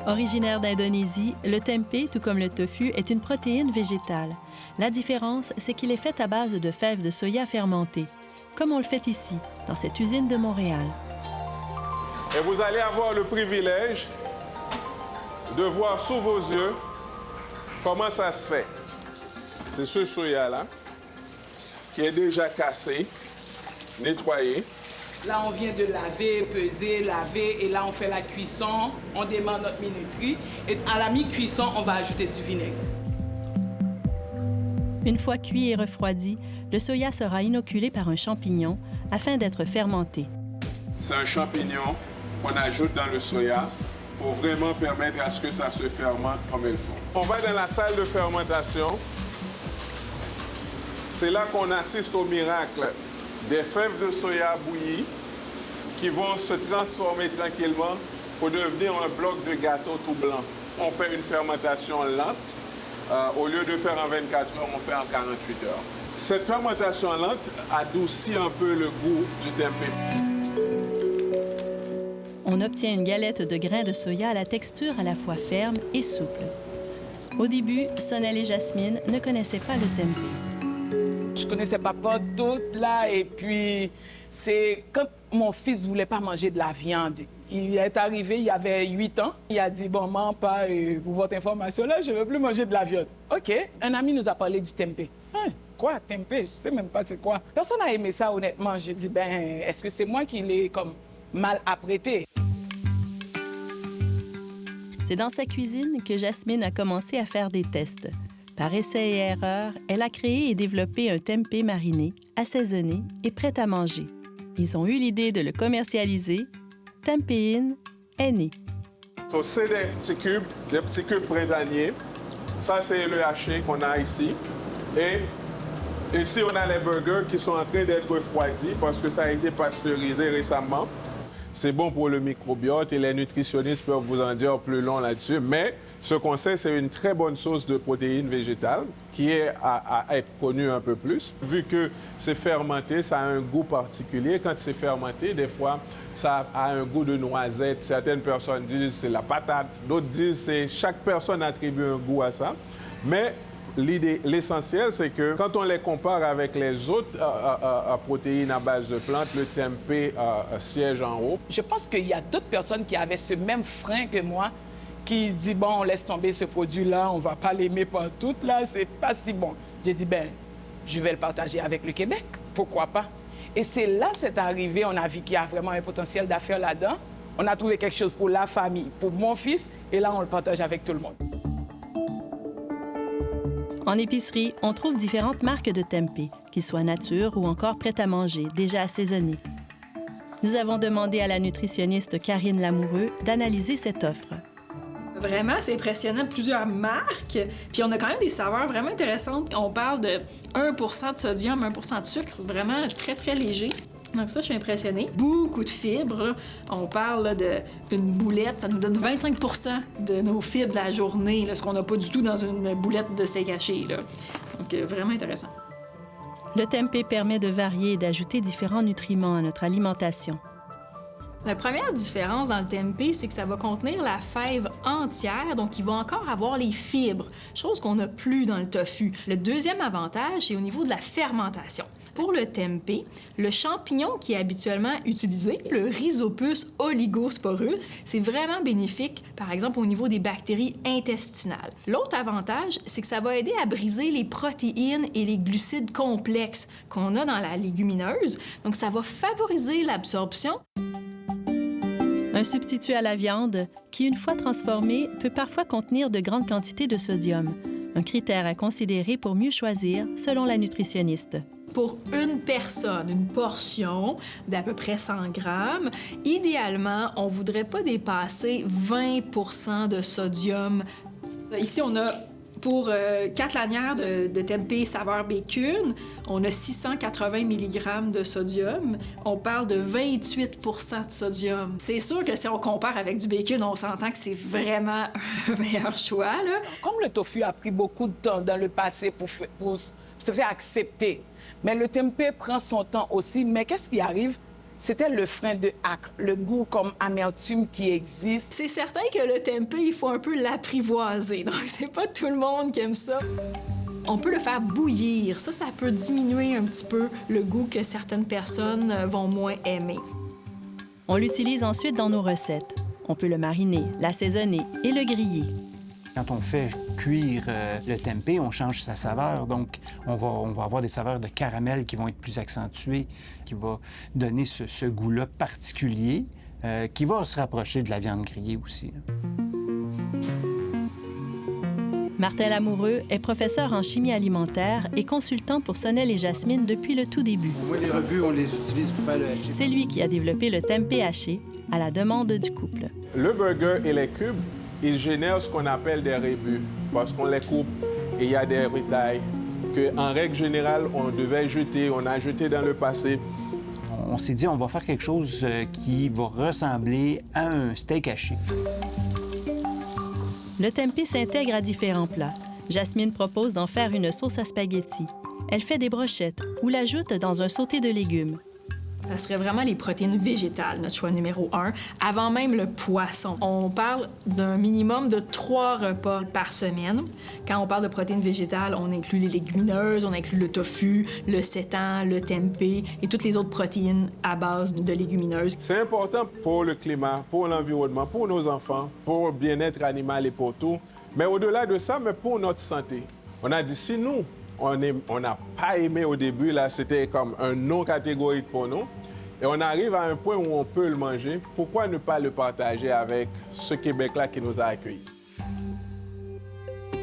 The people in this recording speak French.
Originaire d'Indonésie, le tempeh, tout comme le tofu, est une protéine végétale. La différence, c'est qu'il est fait à base de fèves de soya fermentées, comme on le fait ici, dans cette usine de Montréal. Et vous allez avoir le privilège de voir sous vos yeux comment ça se fait. C'est ce soya-là qui est déjà cassé, nettoyé. Là, on vient de laver, peser, laver, et là, on fait la cuisson, on démarre notre minuterie, et à la mi-cuisson, on va ajouter du vinaigre. Une fois cuit et refroidi, le soya sera inoculé par un champignon afin d'être fermenté. C'est un champignon qu'on ajoute dans le soya pour vraiment permettre à ce que ça se fermente comme il faut. On va dans la salle de fermentation. C'est là qu'on assiste au miracle des fèves de soya bouillies qui vont se transformer tranquillement pour devenir un bloc de gâteau tout blanc. On fait une fermentation lente. Au lieu de faire en 24 heures, on fait en 48 heures. Cette fermentation lente adoucit un peu le goût du tempeh. On obtient une galette de grains de soya à la texture à la fois ferme et souple. Au début, Sonel et Jasmine ne connaissaient pas le tempeh. Je connaissais pas tout là, et puis c'est quand mon fils voulait pas manger de la viande. Il est arrivé, il avait 8 ans. Il a dit, bon, maman, pas pour votre information, là, je ne veux plus manger de la viande. OK. Un ami nous a parlé du tempeh. Hein? Quoi, tempeh? Je sais même pas c'est quoi. Personne n'a aimé ça, honnêtement. J'ai dit, ben, est-ce que c'est moi qui l'ai comme mal apprêté? C'est dans sa cuisine que Jasmine a commencé à faire des tests. Par essai et erreur, elle a créé et développé un tempeh mariné, assaisonné et prêt à manger. Ils ont eu l'idée de le commercialiser. Tempeh Inn est né. C'est des petits cubes printaniers. Ça, c'est le haché qu'on a ici. Et ici, on a les burgers qui sont en train d'être refroidis parce que ça a été pasteurisé récemment. C'est bon pour le microbiote et les nutritionnistes peuvent vous en dire plus long là-dessus. Mais ce qu'on sait, c'est une très bonne source de protéines végétales qui est à être connue un peu plus. Vu que c'est fermenté, ça a un goût particulier. Quand c'est fermenté, des fois, ça a un goût de noisette. Certaines personnes disent c'est la patate, d'autres disent c'est... Chaque personne attribue un goût à ça. Mais l'essentiel, c'est que quand on les compare avec les autres protéines à base de plantes, le tempeh siège en haut. Je pense qu'il y a d'autres personnes qui avaient ce même frein que moi, qui dit, bon, on laisse tomber ce produit-là, on va pas l'aimer partout, là, c'est pas si bon. J'ai dit, ben, je vais le partager avec le Québec, pourquoi pas? Et c'est là, c'est arrivé, on a vu qu'il y a vraiment un potentiel d'affaires là-dedans. On a trouvé quelque chose pour la famille, pour mon fils, et là, on le partage avec tout le monde. En épicerie, on trouve différentes marques de tempeh, qu'ils soient nature ou encore prêts à manger, déjà assaisonnés. Nous avons demandé à la nutritionniste Karine Lamoureux d'analyser cette offre. Vraiment, c'est impressionnant. Plusieurs marques. Puis on a quand même des saveurs vraiment intéressantes. On parle de 1 % de sodium, 1 % de sucre. Vraiment très, très léger. Donc ça, je suis impressionnée. Beaucoup de fibres. Là. On parle d'une boulette. Ça nous donne 25 % de nos fibres de la journée, là, ce qu'on n'a pas du tout dans une boulette de steak haché. Là. Donc vraiment intéressant. Le tempeh permet de varier et d'ajouter différents nutriments à notre alimentation. La première différence dans le tempeh, c'est que ça va contenir la fève entière, donc il va encore avoir les fibres, chose qu'on n'a plus dans le tofu. Le deuxième avantage, c'est au niveau de la fermentation. Pour le tempeh, le champignon qui est habituellement utilisé, le Rhizopus oligosporus, c'est vraiment bénéfique, par exemple, au niveau des bactéries intestinales. L'autre avantage, c'est que ça va aider à briser les protéines et les glucides complexes qu'on a dans la légumineuse, donc ça va favoriser l'absorption. Un substitut à la viande qui, une fois transformé, peut parfois contenir de grandes quantités de sodium, un critère à considérer pour mieux choisir, selon la nutritionniste. Pour une personne, une portion d'à peu près 100 grammes, idéalement, on ne voudrait pas dépasser 20 % de sodium. Ici, on a pour 4 lanières de tempeh saveur bacon, on a 680 mg de sodium. On parle de 28 % de sodium. C'est sûr que si on compare avec du bacon, on s'entend que c'est vraiment un meilleur choix, là. Comme le tofu a pris beaucoup de temps dans le passé pour se faire accepter, mais le tempeh prend son temps aussi. Mais qu'est-ce qui arrive? c'était le frein de acre, le goût comme amertume qui existe. C'est certain que le tempeh, il faut un peu l'apprivoiser, donc c'est pas tout le monde qui aime ça. On peut le faire bouillir. Ça peut diminuer un petit peu le goût que certaines personnes vont moins aimer. On l'utilise ensuite dans nos recettes. On peut le mariner, l'assaisonner et le griller. Quand on fait cuire le tempeh, on change sa saveur. Donc, on va avoir des saveurs de caramel qui vont être plus accentuées, qui va donner ce goût-là particulier, qui va se rapprocher de la viande grillée aussi. Martel Amoureux est professeur en chimie alimentaire et consultant pour Sonnel et Jasmine depuis le tout début. Moi, les rebuts, on les utilise pour faire le haché. C'est lui qui a développé le tempeh haché à la demande du couple. Le burger et les cubes, ils génèrent ce qu'on appelle des rébus parce qu'on les coupe et il y a des retailles qu'en règle générale, on devait jeter, on a jeté dans le passé. On s'est dit, on va faire quelque chose qui va ressembler à un steak haché. Le tempeh s'intègre à différents plats. Jasmine propose d'en faire une sauce à spaghetti. Elle fait des brochettes ou l'ajoute dans un sauté de légumes. Ça serait vraiment les protéines végétales, notre choix numéro 1, avant même le poisson. On parle d'un minimum de 3 repas par semaine. Quand on parle de protéines végétales, on inclut les légumineuses, on inclut le tofu, le sétan, le tempeh et toutes les autres protéines à base de légumineuses. C'est important pour le climat, pour l'environnement, pour nos enfants, pour le bien-être animal et pour tout. Mais au-delà de ça, mais pour notre santé. On a dit, si nous, on n'a pas aimé au début, là, c'était comme un non catégorique pour nous. Et on arrive à un point où on peut le manger. Pourquoi ne pas le partager avec ce Québec-là qui nous a accueillis?